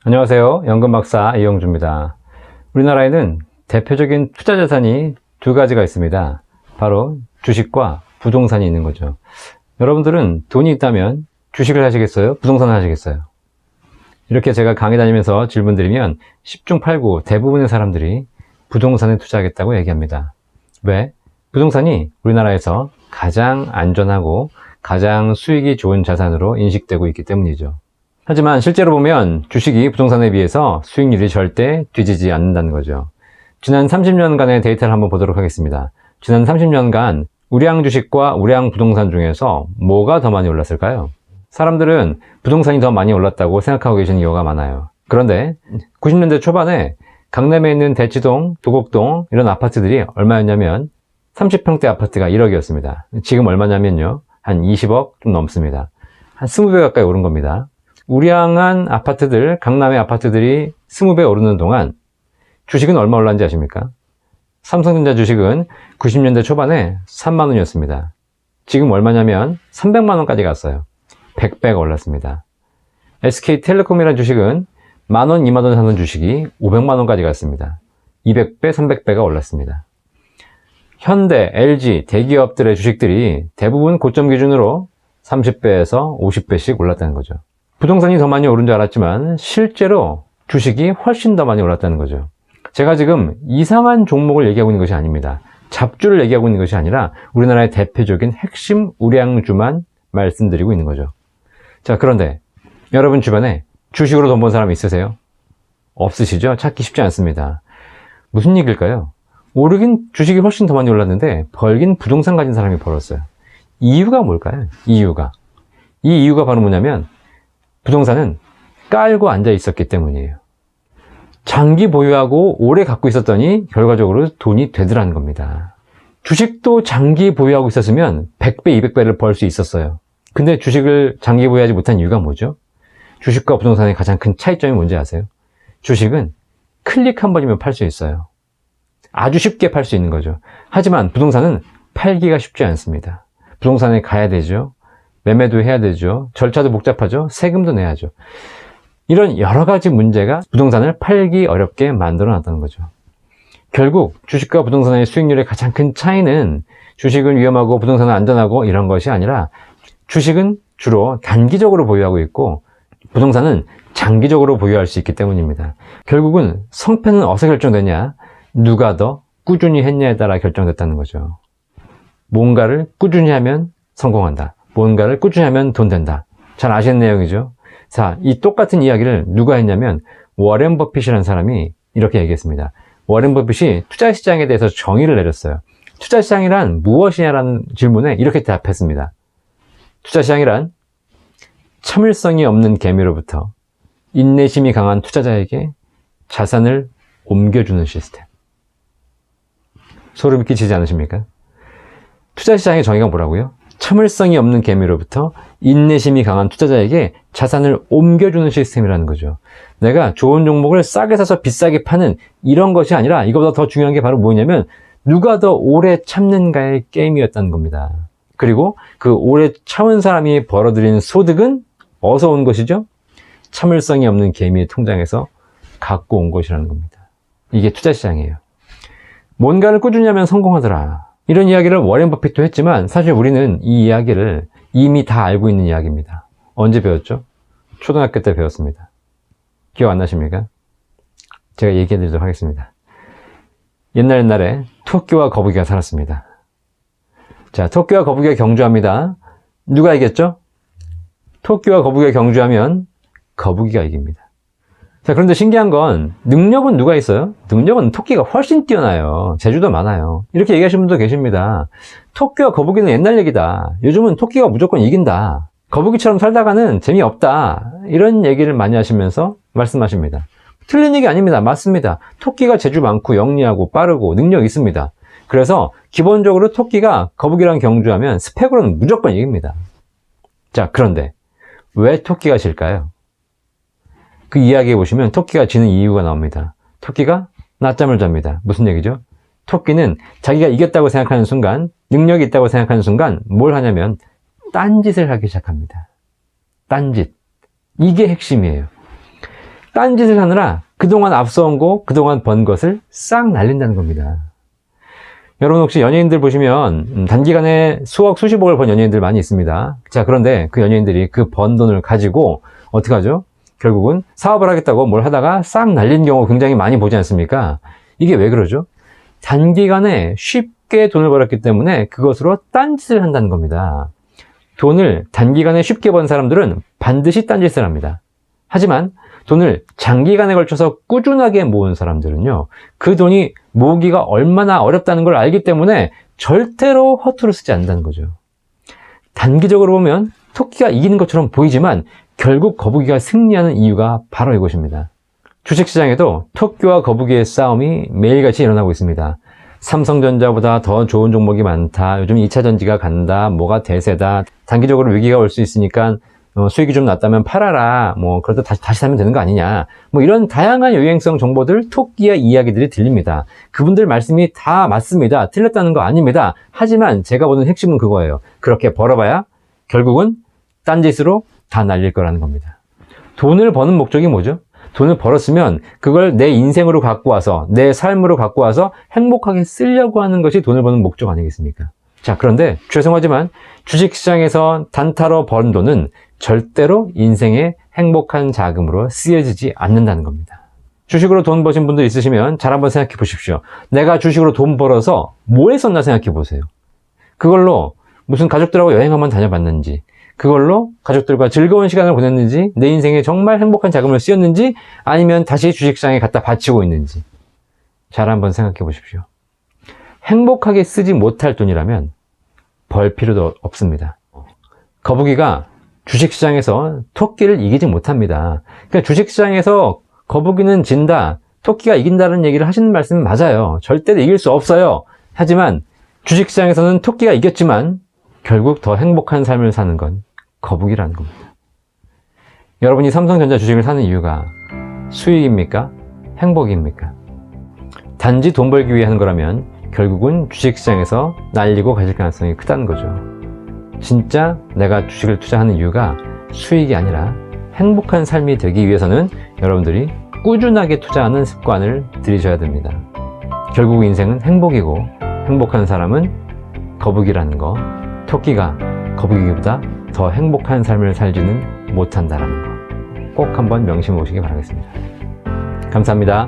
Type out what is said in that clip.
안녕하세요. 연금박사 이영주입니다. 우리나라에는 대표적인 투자 자산이 두 가지가 있습니다. 바로 주식과 부동산이 있는 거죠. 여러분들은 돈이 있다면 주식을 하시겠어요? 부동산을 하시겠어요? 이렇게 제가 강의 다니면서 질문 드리면 10중 8구 대부분의 사람들이 부동산에 투자하겠다고 얘기합니다. 왜? 부동산이 우리나라에서 가장 안전하고 가장 수익이 좋은 자산으로 인식되고 있기 때문이죠. 하지만 실제로 보면 주식이 부동산에 비해서 수익률이 절대 뒤지지 않는다는 거죠. 지난 30년간의 데이터를 한번 보도록 하겠습니다. 지난 30년간 우량 주식과 우량 부동산 중에서 뭐가 더 많이 올랐을까요? 사람들은 부동산이 더 많이 올랐다고 생각하고 계시는 경우가 많아요. 그런데 90년대 초반에 강남에 있는 대치동, 도곡동 이런 아파트들이 얼마였냐면 30평대 아파트가 1억이었습니다. 지금 얼마냐면요. 한 20억 좀 넘습니다. 한 20배 가까이 오른 겁니다. 우량한 아파트들, 강남의 아파트들이 20배 오르는 동안 주식은 얼마 올랐는지 아십니까? 삼성전자 주식은 90년대 초반에 3만 원이었습니다. 지금 얼마냐면 300만 원까지 갔어요. 100배가 올랐습니다. SK텔레콤이라는 주식은 만원, 2만 원 사는 주식이 500만 원까지 갔습니다. 200배, 300배가 올랐습니다. 현대, LG, 대기업들의 주식들이 대부분 고점 기준으로 30배에서 50배씩 올랐다는 거죠. 부동산이 더 많이 오른 줄 알았지만 실제로 주식이 훨씬 더 많이 올랐다는 거죠. 제가 지금 이상한 종목을 얘기하고 있는 것이 아닙니다. 잡주를 얘기하고 있는 것이 아니라 우리나라의 대표적인 핵심 우량주만 말씀드리고 있는 거죠. 자, 그런데 여러분 주변에 주식으로 돈 번 사람 있으세요? 없으시죠? 찾기 쉽지 않습니다. 무슨 얘기일까요? 오르긴 주식이 훨씬 더 많이 올랐는데 벌긴 부동산 가진 사람이 벌었어요. 이유가 뭘까요? 이 이유가 바로 뭐냐면 부동산은 깔고 앉아 있었기 때문이에요. 장기 보유하고 오래 갖고 있었더니 결과적으로 돈이 되더라는 겁니다. 주식도 장기 보유하고 있었으면 100배, 200배를 벌 수 있었어요. 근데 주식을 장기 보유하지 못한 이유가 뭐죠? 주식과 부동산의 가장 큰 차이점이 뭔지 아세요? 주식은 클릭 한 번이면 팔 수 있어요. 아주 쉽게 팔 수 있는 거죠. 하지만 부동산은 팔기가 쉽지 않습니다. 부동산에 가야 되죠. 매매도 해야 되죠. 절차도 복잡하죠. 세금도 내야죠. 이런 여러 가지 문제가 부동산을 팔기 어렵게 만들어 놨다는 거죠. 결국 주식과 부동산의 수익률의 가장 큰 차이는 주식은 위험하고 부동산은 안전하고 이런 것이 아니라 주식은 주로 단기적으로 보유하고 있고 부동산은 장기적으로 보유할 수 있기 때문입니다. 결국은 성패는 어디서 결정되냐? 누가 더 꾸준히 했냐에 따라 결정됐다는 거죠. 뭔가를 꾸준히 하면 성공한다. 뭔가를 꾸준히 하면 돈 된다. 잘 아시는 내용이죠. 자, 이 똑같은 이야기를 누가 했냐면 워렌 버핏이라는 사람이 이렇게 얘기했습니다. 워렌 버핏이 투자시장에 대해서 정의를 내렸어요. 투자시장이란 무엇이냐라는 질문에 이렇게 답했습니다. 투자시장이란 참을성이 없는 개미로부터 인내심이 강한 투자자에게 자산을 옮겨주는 시스템. 소름 끼치지 않으십니까? 투자시장의 정의가 뭐라고요? 참을성이 없는 개미로부터 인내심이 강한 투자자에게 자산을 옮겨주는 시스템이라는 거죠. 내가 좋은 종목을 싸게 사서 비싸게 파는 이런 것이 아니라 이거보다 더 중요한 게 바로 뭐냐면 누가 더 오래 참는가의 게임이었다는 겁니다. 그리고 그 오래 참은 사람이 벌어들인 소득은 어디서 온 것이죠? 참을성이 없는 개미의 통장에서 갖고 온 것이라는 겁니다. 이게 투자시장이에요. 뭔가를 꾸준히 하면 성공하더라. 이런 이야기를 워렌 버핏도 했지만 사실 우리는 이 이야기를 이미 다 알고 있는 이야기입니다. 언제 배웠죠? 초등학교 때 배웠습니다. 기억 안 나십니까? 제가 얘기해 드리도록 하겠습니다. 옛날에 토끼와 거북이가 살았습니다. 자, 토끼와 거북이가 경주합니다. 누가 이겼죠? 토끼와 거북이가 경주하면 거북이가 이깁니다. 자, 그런데 신기한 건 능력은 누가 있어요? 능력은 토끼가 훨씬 뛰어나요. 재주도 많아요. 이렇게 얘기하시는 분도 계십니다. 토끼와 거북이는 옛날 얘기다. 요즘은 토끼가 무조건 이긴다. 거북이처럼 살다가는 재미없다. 이런 얘기를 많이 하시면서 말씀하십니다. 틀린 얘기 아닙니다. 맞습니다. 토끼가 재주 많고 영리하고 빠르고 능력 있습니다. 그래서 기본적으로 토끼가 거북이랑 경주하면 스펙으로는 무조건 이깁니다. 자, 그런데 왜 토끼가 질까요? 그 이야기에 보시면 토끼가 지는 이유가 나옵니다. 토끼가 낮잠을 잡니다. 무슨 얘기죠? 토끼는 자기가 이겼다고 생각하는 순간, 능력이 있다고 생각하는 순간 뭘 하냐면 딴짓을 하기 시작합니다. 딴짓. 이게 핵심이에요. 딴짓을 하느라 그동안 앞서온 거, 그동안 번 것을 싹 날린다는 겁니다. 여러분 혹시 연예인들 보시면 단기간에 수억 수십억을 번 연예인들 많이 있습니다. 자, 그런데 그 연예인들이 그 번 돈을 가지고 어떻게 하죠? 결국은 사업을 하겠다고 뭘 하다가 싹 날린 경우 굉장히 많이 보지 않습니까? 이게 왜 그러죠? 단기간에 쉽게 돈을 벌었기 때문에 그것으로 딴짓을 한다는 겁니다. 돈을 단기간에 쉽게 번 사람들은 반드시 딴짓을 합니다. 하지만 돈을 장기간에 걸쳐서 꾸준하게 모은 사람들은요, 그 돈이 모으기가 얼마나 어렵다는 걸 알기 때문에 절대로 허투루 쓰지 않는다는 거죠. 단기적으로 보면 토끼가 이기는 것처럼 보이지만 결국 거북이가 승리하는 이유가 바로 이것입니다. 주식시장에도 토끼와 거북이의 싸움이 매일같이 일어나고 있습니다. 삼성전자보다 더 좋은 종목이 많다. 요즘 2차전지가 간다. 뭐가 대세다. 단기적으로 위기가 올 수 있으니까 수익이 좀 났다면 팔아라. 그래도 다시 사면 되는 거 아니냐. 이런 다양한 유행성 정보들, 토끼의 이야기들이 들립니다. 그분들 말씀이 다 맞습니다. 틀렸다는 거 아닙니다. 하지만 제가 보는 핵심은 그거예요. 그렇게 벌어봐야 결국은 딴짓으로 다 날릴 거라는 겁니다. 돈을 버는 목적이 뭐죠? 돈을 벌었으면 그걸 내 인생으로 갖고 와서, 내 삶으로 갖고 와서 행복하게 쓰려고 하는 것이 돈을 버는 목적 아니겠습니까? 자, 그런데 죄송하지만 주식시장에서 단타로 번 돈은 절대로 인생의 행복한 자금으로 쓰여지지 않는다는 겁니다. 주식으로 돈 버신 분들 있으시면 잘 한번 생각해 보십시오. 내가 주식으로 돈 벌어서 뭐 했었나 생각해 보세요. 그걸로 무슨 가족들하고 여행 한번 다녀봤는지, 그걸로 가족들과 즐거운 시간을 보냈는지, 내 인생에 정말 행복한 자금을 쓰였는지, 아니면 다시 주식시장에 갖다 바치고 있는지 잘 한번 생각해 보십시오. 행복하게 쓰지 못할 돈이라면 벌 필요도 없습니다. 거북이가 주식시장에서 토끼를 이기지 못합니다. 그러니까 주식시장에서 거북이는 진다, 토끼가 이긴다는 얘기를 하시는 말씀은 맞아요. 절대로 이길 수 없어요. 하지만 주식시장에서는 토끼가 이겼지만 결국 더 행복한 삶을 사는 건 거북이라는 겁니다. 여러분이 삼성전자 주식을 사는 이유가 수익입니까? 행복입니까? 단지 돈 벌기 위해 하는 거라면 결국은 주식시장에서 날리고 가실 가능성이 크다는 거죠. 진짜 내가 주식을 투자하는 이유가 수익이 아니라 행복한 삶이 되기 위해서는 여러분들이 꾸준하게 투자하는 습관을 들이셔야 됩니다. 결국 인생은 행복이고, 행복한 사람은 거북이라는 거, 토끼가 거북이보다 더 행복한 삶을 살지는 못한다는 거 꼭 한번 명심해 보시기 바라겠습니다. 감사합니다.